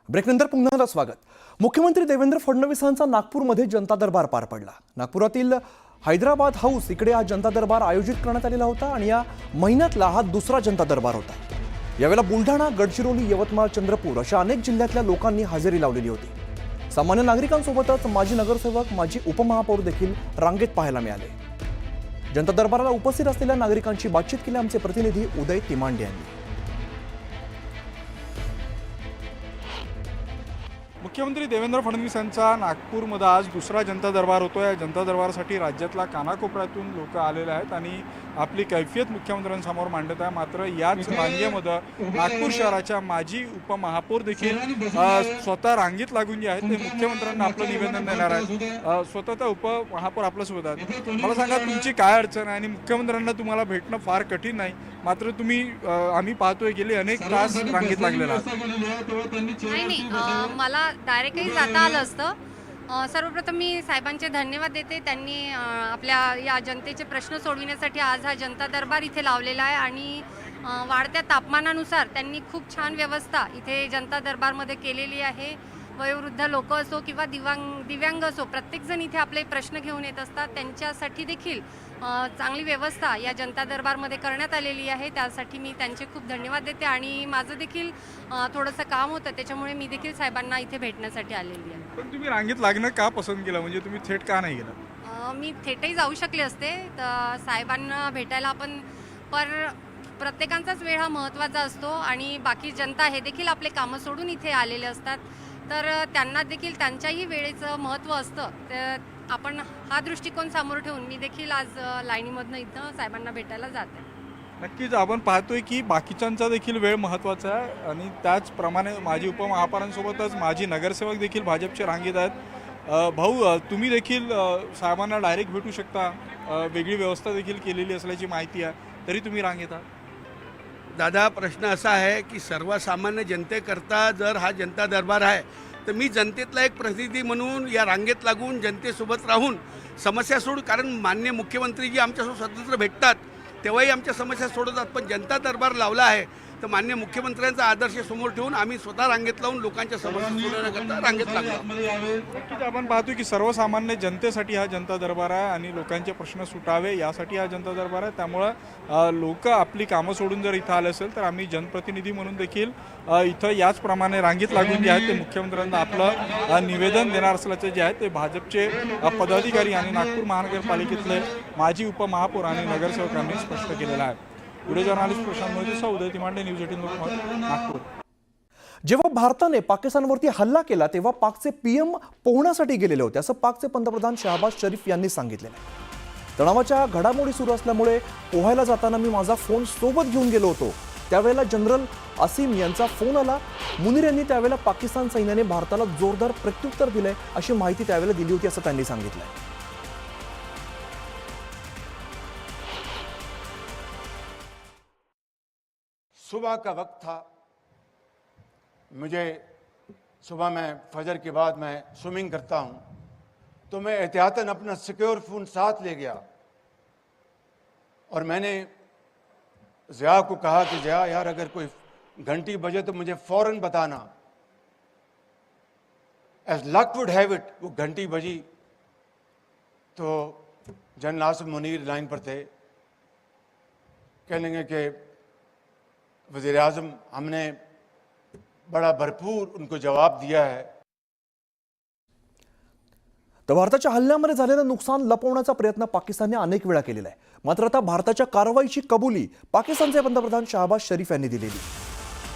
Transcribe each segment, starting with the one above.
ब्रेकनंतर पुन्हा स्वागत। मुख्यमंत्री देवेंद्र फडणवीसांचा नागपूरमध्ये जनता दरबार पार पडला। नागपुरातील हैदराबाद हाऊस इकडे हा जनता दरबार आयोजित करण्यात आलेला होता आणि या महिन्यातला हा दुसरा जनता दरबार होता। यावेळेला बुलढाणा, गडचिरोली, यवतमाळ, चंद्रपूर अशा अनेक जिल्ह्यातल्या लोकांनी हजेरी लावलेली होती। सामान्य नागरिकांसोबतच माजी नगरसेवक, माजी उपमहापौर देखील रांगेत पाहायला मिळाले। जनता दरबाराला उपस्थित असलेल्या नागरिकांची बातचीत केली आमचे प्रतिनिधी उदय तिमांडे यांनी। मुख्यमंत्री देवेंद्र फडणवीस यांचा नागपूरमध्ये आज दुसरा जनता दरबार होतो। या जनता दरबारासाठी राज्यातल्या कानाकोपऱ्यातून लोक आलेले आहेत आणि आपली कैफियत मुख्यमंत्र्यांसमोर मांडत आहे। मात्र याच रांगेमध्ये नागपूर शहराच्या माजी उपमहापौर देखील स्वतः रांगेत लागून जे आहेत ते मुख्यमंत्र्यांना आपलं निवेदन देणार आहेत। स्वतः उपमहापौर आपल्यासोबत आहेत। मला सांगा, तुमची काय अडचण आहे आणि मुख्यमंत्र्यांना तुम्हाला भेटणं फार कठीण नाही, मात्र तुम्ही आम्ही पाहतोय गेले अनेक तास रांगेत लागलेला नाही, मला डायरेक्टली जाता आलं असतं। सर्वप्रथम मी साहेबांचे धन्यवाद देते। त्यांनी आपल्या या जनतेचे प्रश्न सोडविण्यासाठी आज हा जनता दरबार इथे लावलेला आहे आणि वाढत्या तापमानानुसार त्यांनी खूप छान व्यवस्था इथे जनता दरबारमध्ये केलेली आहे। वयोवृद्ध लोक असो किंवा दिव्यांग असो, प्रत्येकजण इथे आपले प्रश्न घेऊन येत असतात। त्यांच्यासाठी देखील चांगली व्यवस्था या जनता दरबारमध्ये करण्यात आलेली आहे। त्यासाठी मी त्यांचे खूप धन्यवाद देते आणि माझं देखील थोडंसं काम होतं, त्याच्यामुळे मी देखील साहेबांना इथे भेटण्यासाठी आलेली आहे। पण तुम्ही रांगेत लागणं का पसंत केलं, म्हणजे तुम्ही थेट का नाही गेला? मी थेटही जाऊ शकले असते, तर साहेबांना भेटायला आपण प्रत्येकांचाच वेळ हा महत्त्वाचा असतो आणि बाकी जनता हे देखील आपले कामं सोडून इथे आलेले असतात, तर त्यांना देखील त्यांच्याही वेळेचं महत्त्व असतं। तर आपण हा दृष्टिकोन समोर ठेवून मी देखील आज लाईनीमधनं इथं साहेबांना भेटायला जाते। नक्कीच आपण पाहतोय की बाकीच्यांचा देखील वेळ महत्त्वाचा आहे आणि त्याचप्रमाणे माजी उपमहापौरांसोबतच माजी नगरसेवक देखील भाजपचे रांगेत आहेत। भाऊ, तुम्ही देखील साहेबांना डायरेक्ट भेटू शकता, वेगळी व्यवस्था देखील केलेली असल्याची माहिती आहे, तरी तुम्ही रांगेत आहात। दादा, प्रश्न असा आहे की सर्वसामान्य जनतेकरता जर हा जनता दरबार आहे तर मी जनतेतला एक प्रतिनिधी म्हणून या रांगेत लागून जनतेसोबत राहून समस्या सोडू, कारण माननीय मुख्यमंत्री जी आमच्यासोबत स्वतंत्र भेटतात तेव्हाही आमच्या समस्या सोडवतात, पण जनता दरबार लावला आहे तर माननीय मुख्यमंत्र्यांचा आदर्श समोर ठेवून आम्ही स्वतः रांगेत लावून लोकांच्या समस्या सोडवण्याकरता रांगेत लागलो। नक्कीच आपण पाहतो की सर्वसामान्य जनतेसाठी हा जनता दरबार आहे आणि लोकांचे प्रश्न सुटावे यासाठी हा जनता दरबार आहे। त्यामुळं लोक आपली कामं सोडून जर इथं आले असेल तर आम्ही जनप्रतिनिधी म्हणून देखील इथं याचप्रमाणे रांगेत लागून जे आहेत ते मुख्यमंत्र्यांना आपलं निवेदन देणार असल्याचे जे आहे ते भाजपचे पदाधिकारी आणि नागपूर महानगरपालिकेतले माजी उपमहापौर आणि नगरसेवकांनी स्पष्ट केलेलं आहे। व्हिडिओ जर्नलिस्ट प्रशांत मोहिते, उदय तिमांडे, न्यूज 18 नागपूर। जेव्हा भारताने पाकिस्तानवरती हल्ला केला तेव्हा पाकचे पीएम पोहण्यासाठी गेलेले होते, असं पाकचे पंतप्रधान शहबाज शरीफ यांनी सांगितलेलं आहे। तणावाच्या घडामोडी सुरू असल्यामुळे पोहायला जाताना मी माझा फोन सोबत घेऊन गेलो होतो। त्यावेळेला जनरल असीम यांचा फोन आला। मुनीर यांनी त्यावेळेला पाकिस्तान सैन्याने भारताला जोरदार प्रत्युत्तर दिले अशी माहिती त्यावेळेला दिली होती, असं त्यांनी सांगितलं। सुबह का वक्त था, मुझे सुबह में फजर के बाद मैं स्विमिंग करता हूं, तो मैं एहतियातन अपना सिक्योर फ़ोन साथ ले गया और मैंने ज़िया को कहा कि ज़िया यार, अगर कोई घंटी बजे तो मुझे फ़ौरन बताना। As luck would have it, वो घंटी बजी तो जनरल आसिम मुनीर लाइन पर थे। कहने लगे कि वज़ीर आज़म, हमने बड़ा भरपूर उनको जवाब दिया है। तर भारताच्या हल्ल्यामध्ये झालेलं नुकसान लपवण्याचा प्रयत्न पाकिस्तानने अनेक वेळा केलेला आहे, मात्र आता भारताच्या कारवाईची कबुली पाकिस्तानचे पंतप्रधान शहबाज शरीफ यांनी दिलेली।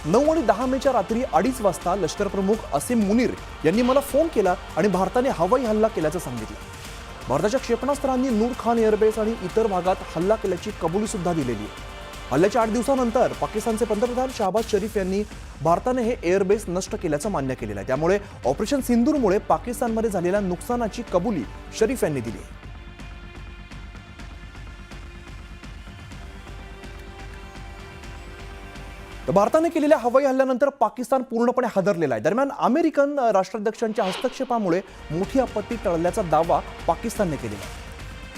9 आणि 10 मेच्या रात्री 2:30 वाजता लष्कर प्रमुख असीम मुनीर यांनी मला फोन केला आणि भारताने हवाई हल्ला केल्याचं सांगितलं। भारताच्या क्षेपणास्त्रांनी नूर खान एअरबेस आणि इतर भागात हल्ला केल्याची कबुली सुद्धा दिलेली आहे। हल्ल्याच्या 8 दिवसानंतर पाकिस्तानचे पंतप्रधान शहबाज शरीफ यांनी भारताने हे एअरबेस नष्ट केल्याचं मान्य केलेलं आहे। त्यामुळे ऑपरेशन सिंदूरमुळे पाकिस्तानमध्ये झालेल्या नुकसानाची कबुली शरीफ यांनी दिली आहे। भारताने केलेल्या हवाई हल्ल्यानंतर पाकिस्तान पूर्णपणे हादरलेला आहे। दरम्यान अमेरिकन राष्ट्राध्यक्षांच्या हस्तक्षेपामुळे मोठी आपत्ती टळल्याचा दावा पाकिस्तानने केलेला आहे।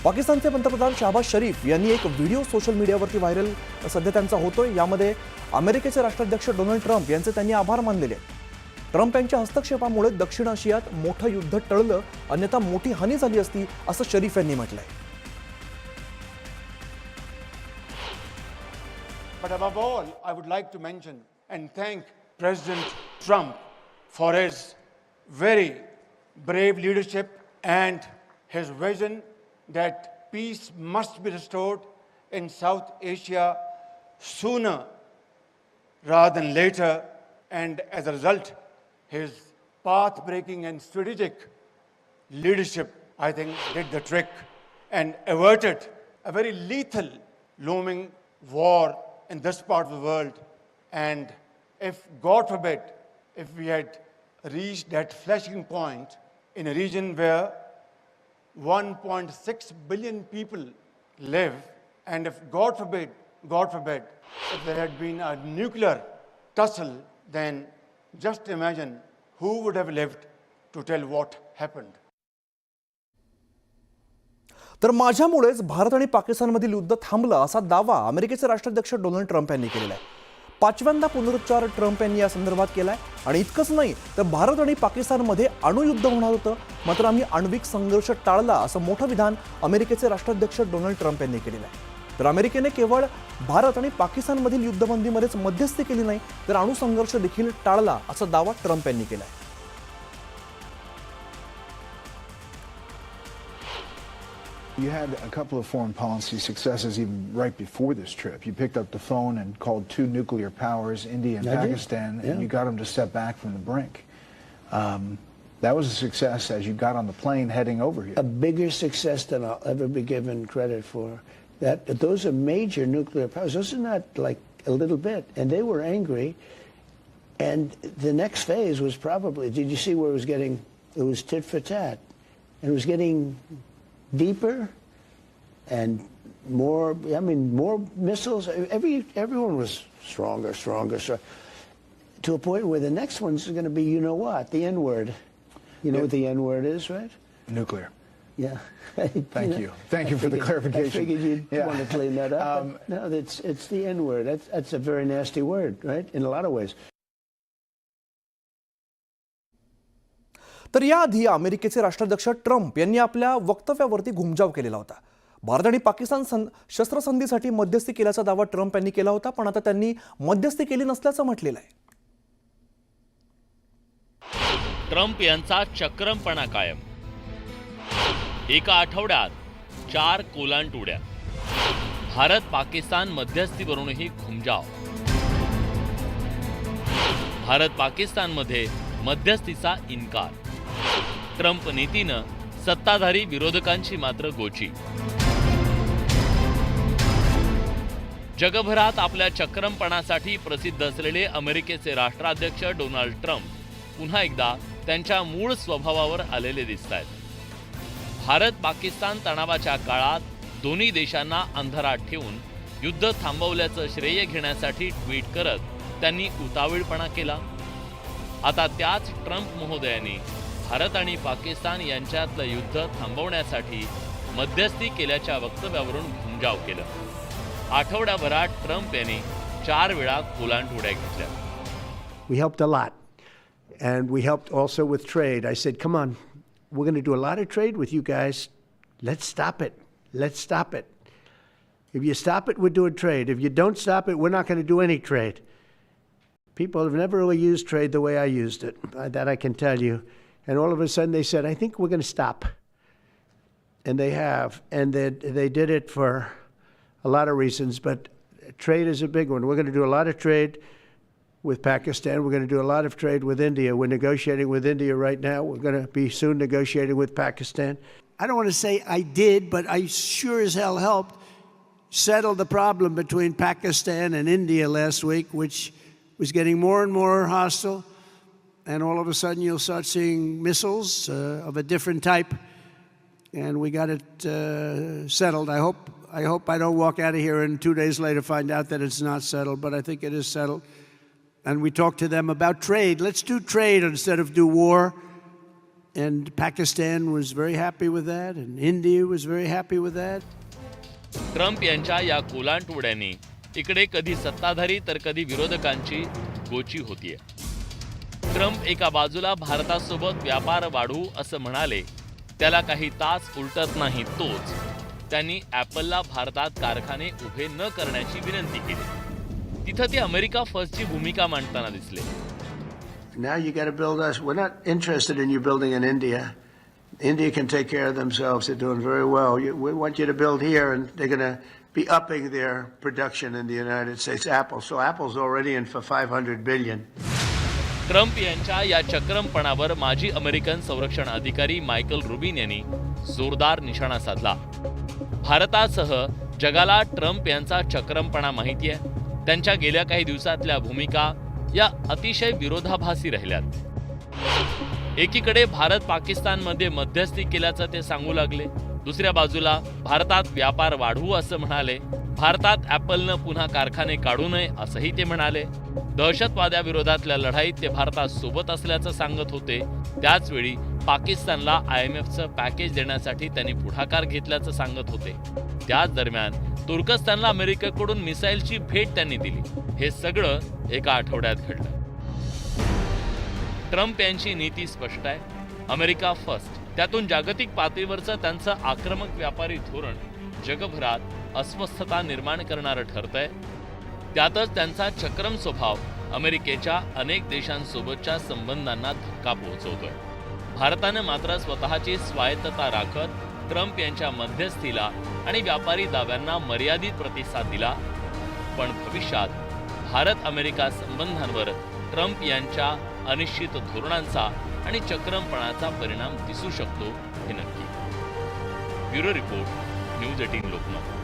पाकिस्तानचे पंतप्रधान शहबाज शरीफ यांनी एक व्हिडिओ सोशल मीडियावरती व्हायरल सध्या त्यांचा होतोय। यामध्ये अमेरिकेचे राष्ट्राध्यक्ष डोनाल्ड ट्रम्प यांचे त्यांनी आभार मानलेले आहेत। ट्रम्प यांच्या हस्तक्षेपामुळे दक्षिण आशियात मोठं युद्ध टळलं, अन्यथा मोठी हानी झाली असती, असं शरीफ यांनी म्हटलंय. But above all, I would like to mention and thank President Trump for his very brave leadership and his vision that peace must be restored in South Asia sooner rather than later. And as a result, his path-breaking and strategic leadership, I think, did the trick and averted a very lethal looming war in this part of the world. And if, God forbid, if we had reached that flashing point in a region where 1.6 billion people live, and if, God forbid, if there had been a nuclear tussle, then just imagine who would have lived to tell what happened. तर माझ्यामुळेच भारत आणि पाकिस्तानमधील युद्ध थांबलं, असा दावा अमेरिकेचे राष्ट्राध्यक्ष Donald Trump यांनी केलेला आहे. 5व्यांदा पुनरुच्चार ट्रम्प यांनी या संदर्भात केलाय. आणि इतकंच नाही तर भारत आणि पाकिस्तानमध्ये अणुयुद्ध होणार होतं, मात्र आम्ही आण्विक संघर्ष टाळला, असं मोठं विधान अमेरिकेचे राष्ट्राध्यक्ष डोनाल्ड ट्रम्प यांनी केलेलं आहे. तर अमेरिकेने केवळ भारत आणि पाकिस्तानमधील युद्धबंदीमध्येच मध्यस्थी केली नाही, तर अणुसंघर्ष देखील टाळला, असा दावा ट्रम्प यांनी केलाय. You had a couple of foreign policy successes even right before this trip. You picked up the phone and called 2 nuclear powers, India and Pakistan, and you got them to step back from the brink. That was a success as you got on the plane heading over here. A bigger success than I'll ever be given credit for. Those are major nuclear powers. Those are not like a little bit. And they were angry. And the next phase was probably, did you see where it was getting, it was tit for tat. And it was getting deeper and more, I mean, more missiles. Everyone was stronger, to a point where the next one's going to be, you know what, the N-word. You know what the N-word is, right? Nuclear. Yeah. Thank you. Thank you for the clarification. I figured you'd want to clean that up. No, it's the N-word. That's a very nasty word, right? In a lot of ways. तर याआधी अमेरिकेचे राष्ट्राध्यक्ष Trump यांनी आपल्या वक्तव्यावरती घुमजाव केलेला होता. भारत आणि पाकिस्तान शस्त्रसंधीसाठी मध्यस्थी केल्याचा दावा ट्रम्प यांनी केला होता, पण आता त्यांनी मध्यस्थी केली नसल्याचं म्हटलेलं आहे. ट्रम्प यांचा चक्रमपणा कायम. एका आठवड्यात 4 कोलांटुड्या. भारत पाकिस्तान मध्यस्थीवरूनही घुमजाव. भारत पाकिस्तानमध्ये मध्यस्थीचा इन्कार. ट्रम्प नीतीनं सत्ताधारी विरोधकांची मात्र गोची. जगभरात आपल्या चक्रमपणासाठी प्रसिद्ध असलेले अमेरिकेचे राष्ट्राध्यक्ष डोनाल्ड ट्रम्प पुन्हा एकदा त्यांच्या मूळ स्वभावावर आलेले दिसतायत. भारत पाकिस्तान तणावाच्या काळात दोन्ही देशांना अंधारात ठेवून युद्ध थांबवल्याचं श्रेय घेण्यासाठी ट्विट करत त्यांनी उतावीळपणा केला. आता त्याच ट्रम्प महोदयांनी भारत आणि पाकिस्तान यांच्यातलं युद्ध थांबवण्यासाठी मध्यस्थी केल्याच्या वक्तव्यावरून घुमजाव केलं. आठवड्याभरात ट्रम्प यांनी 4 वेळा कोलांटुड्या घेतल्या. We helped a lot. And we helped also with trade. I said, come on, we're going to do a lot of trade with you guys. Let's stop it. Let's stop it. If you stop it, we're doing trade. If you don't stop it, we're not going to do any trade. People have never really used trade the way I used it. That I can tell you. And all of a sudden they said, I think we're going to stop. And they have. And they did it for a lot of reasons, but trade is a big one. We're going to do a lot of trade with Pakistan. We're going to do a lot of trade with India. We're negotiating with India right now. We're going to be soon negotiating with Pakistan. I don't want to say I did, but I sure as hell helped settle the problem between Pakistan and India last week, which was getting more and more hostile. And all of a sudden you'll start seeing missiles of a different type. And we got it settled. I hope I don't walk out of here and 2 days later find out that it's not settled, but I think it is settled. And we talked to them about trade. Let's do trade instead of do war. And Pakistan was very happy with that, and India was very happy with that. Trump यांच्या या कोलांटुड्यांनी इकडे कधी सत्ताधारी तर कधी विरोधकांची गोची होतीये. Trump एका बाजूला भारतासोबत व्यापार वाढवू असं म्हणाले, त्याला काही तास उलटत नाही तोच त्यांनी ॲपलला भारतात कारखाने उभे न करण्याची विनंती केली. तिथं ते अमेरिका फर्स्टची भूमिका मांडताना दिसले. Now you got to build us. We're not interested in you building in India. India can take care of themselves. They're doing very well. We want you to build here, and they're going to be upping their production in the United States. Apple. So Apple's already in for $500 billion. Trump यांच्या या चक्रमपणावर माजी American संरक्षण अधिकारी Michael Rubin यांनी जोरदार निशाणा साधला. भारतासह जगाला ट्रम्प यांचा चक्रमपणा माहिती आहे. त्यांच्या गेल्या काही दिवसातल्या भूमिका या अतिशय विरोधाभासी राहिल्यात. एकीकडे भारत पाकिस्तानमध्ये मध्यस्थी केल्याचं ते सांगू लागले, दुसऱ्या बाजूला भारतात व्यापार वाढवू असं म्हणाले. भारतात ॲपलनं पुन्हा कारखाने काढू नये असंही ते म्हणाले. दहशतवाद्याविरोधातल्या लढाईत ते भारतासोबत असल्याचं सांगत होते. त्याचवेळी पाकिस्तानला IMFचं पॅकेज देण्यासाठी त्यांनी पुढाकार घेतल्याचं सांगत होते. त्याच दरम्यान तुर्कस्तानला अमेरिकेकडून मिसाईलची भेट त्यांनी दिली. हे सगळं एका आठवड्यात घडलं. ट्रम्प यांची नीती स्पष्ट आहे, अमेरिका फर्स्ट. त्यातून जागतिक पातळीवरचं त्यांचं आक्रमक व्यापारी धोरण जगभरात अस्वस्थता निर्माण करणारं ठरतंय. त्यातच त्यांचा चक्रम स्वभाव अमेरिकेच्या अनेक देशांसोबतच्या संबंधांना धक्का पोहोचवतोय. भारतानं मात्र स्वतःची स्वायत्तता राखत ट्रम्प यांच्या मध्यस्थीला आणि व्यापारी दाव्यांना मर्यादित प्रतिसाद दिला. पण भविष्यात भारत अमेरिका संबंधांवर ट्रम्प यांच्या अनिश्चित धोरणांचा आणि चक्रमपणाचा परिणाम दिसू शकतो हे नक्की. Bureau report, news 18 Lokmat.